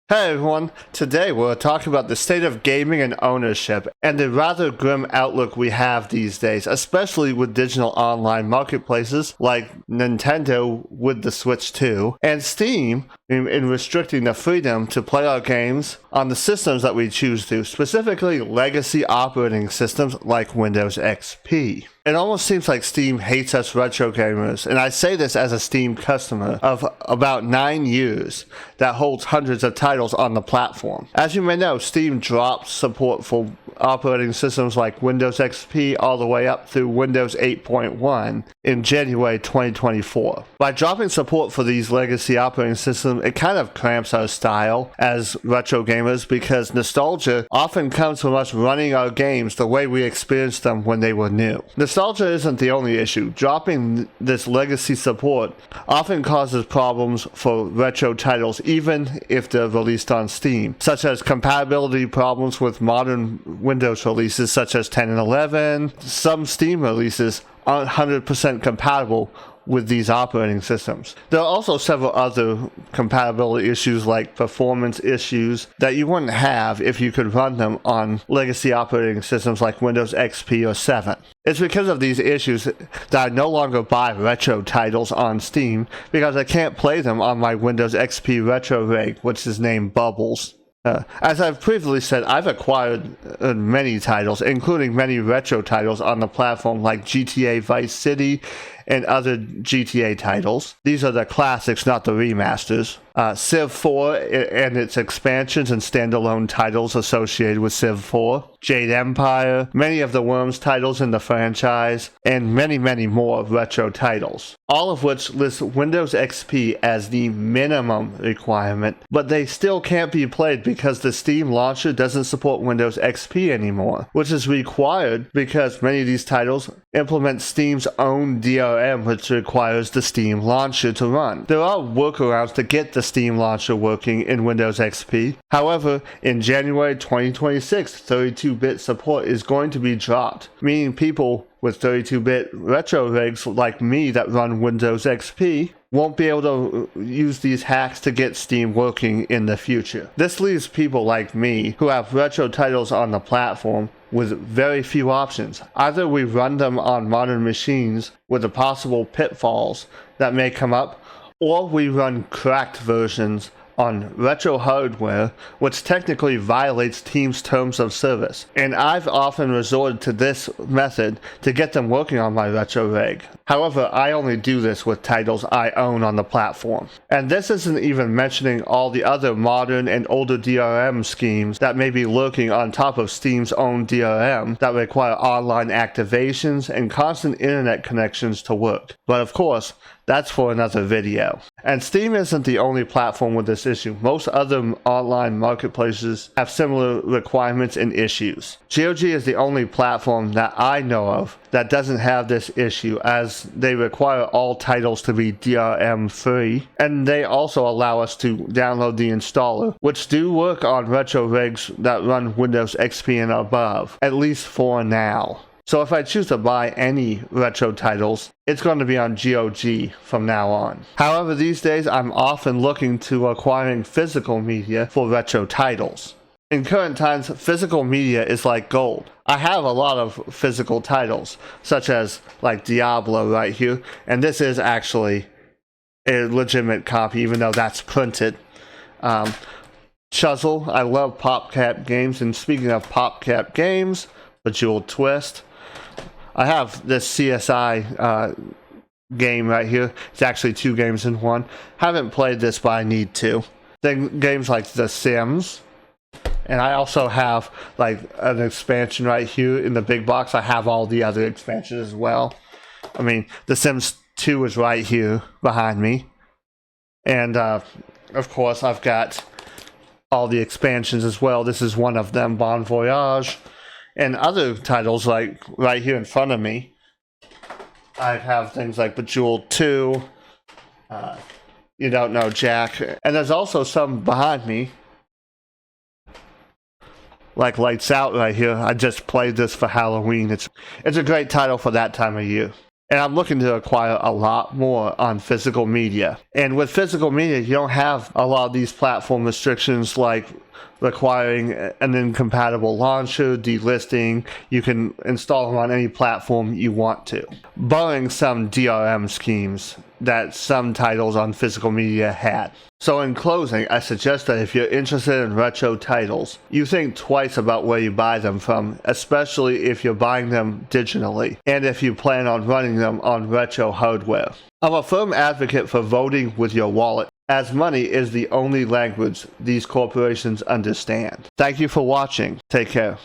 Hey everyone, today we're talking about the state of gaming and ownership and the rather grim outlook we have these days, especially with digital online marketplaces like Nintendo with the Switch 2 and Steam in restricting the freedom to play our games on the systems that we choose to, specifically legacy operating systems like Windows XP. It almost seems like Steam hates us retro gamers, and I say this as a Steam customer of about 9 years that holds hundreds of titles on the platform. As you may know, Steam dropped support for operating systems like Windows XP all the way up through Windows 8.1 in January 2024. By dropping support for these legacy operating systems, it kind of cramps our style as retro gamers because nostalgia often comes from us running our games the way we experienced them when they were new. Nostalgia isn't the only issue. Dropping this legacy support often causes problems for retro titles even if they're released on Steam, such as compatibility problems with modern Windows releases such as 10 and 11. Some Steam releases aren't 100% compatible with these operating systems. There are also several other compatibility issues like performance issues that you wouldn't have if you could run them on legacy operating systems like Windows XP or 7. It's because of these issues that I no longer buy retro titles on Steam because I can't play them on my Windows XP retro rig, which is named Bubbles. As I've previously said, I've acquired many titles, including many retro titles on the platform like GTA Vice City and other GTA titles. These are the classics, not the remasters. Civ 4 and its expansions and standalone titles associated with Civ 4, Jade Empire, many of the Worms titles in the franchise, and many, many more retro titles. All of which list Windows XP as the minimum requirement, but they still can't be played because the Steam launcher doesn't support Windows XP anymore, which is required because many of these titles implement Steam's own DRM, which requires the Steam launcher to run. There are workarounds to get the Steam launcher working in Windows XP. However, in January 2026, 32-bit support is going to be dropped, meaning people with 32-bit retro rigs like me that run Windows XP won't be able to use these hacks to get Steam working in the future. This leaves people like me who have retro titles on the platform with very few options. Either we run them on modern machines with the possible pitfalls that may come up, or we run cracked versions on retro hardware, which technically violates Steam's terms of service. And I've often resorted to this method to get them working on my retro rig. However, I only do this with titles I own on the platform. And this isn't even mentioning all the other modern and older DRM schemes that may be lurking on top of Steam's own DRM that require online activations and constant internet connections to work. But of course, that's for another video. And Steam isn't the only platform with this issue. Most other online marketplaces have similar requirements and issues. GOG is the only platform that I know of that doesn't have this issue, as they require all titles to be DRM free, and they also allow us to download the installer, which do work on retro rigs that run Windows XP and above, at least for now. So if I choose to buy any retro titles, it's going to be on GOG from now on. However, these days I'm often looking to acquiring physical media for retro titles. In current times, physical media is like gold. I have a lot of physical titles, such as like Diablo right here, and this is actually a legitimate copy, even though that's printed. Chuzzle, I love PopCap games, and speaking of PopCap games, Bejeweled Twist, I have this CSI game right here. It's actually 2 games in one. Haven't played this, but I need to. Then games like The Sims. And I also have like an expansion right here in the big box. I have all the other expansions as well. I mean, The Sims 2 is right here behind me. And of course, I've got all the expansions as well. This is one of them, Bon Voyage. And other titles like right here in front of me. I have things like Bejeweled 2, You Don't Know Jack, and there's also some behind me, like Lights Out right here. I just played this for Halloween. It's a great title for that time of year. And I'm looking to acquire a lot more on physical media. And with physical media, you don't have a lot of these platform restrictions like requiring an incompatible launcher, delisting. You can install them on any platform you want to, barring some DRM schemes that some titles on physical media had. So in closing, I suggest that if you're interested in retro titles, you think twice about where you buy them from, especially if you're buying them digitally, and if you plan on running them on retro hardware. I'm a firm advocate for voting with your wallet, as money is the only language these corporations understand. Thank you for watching. Take care.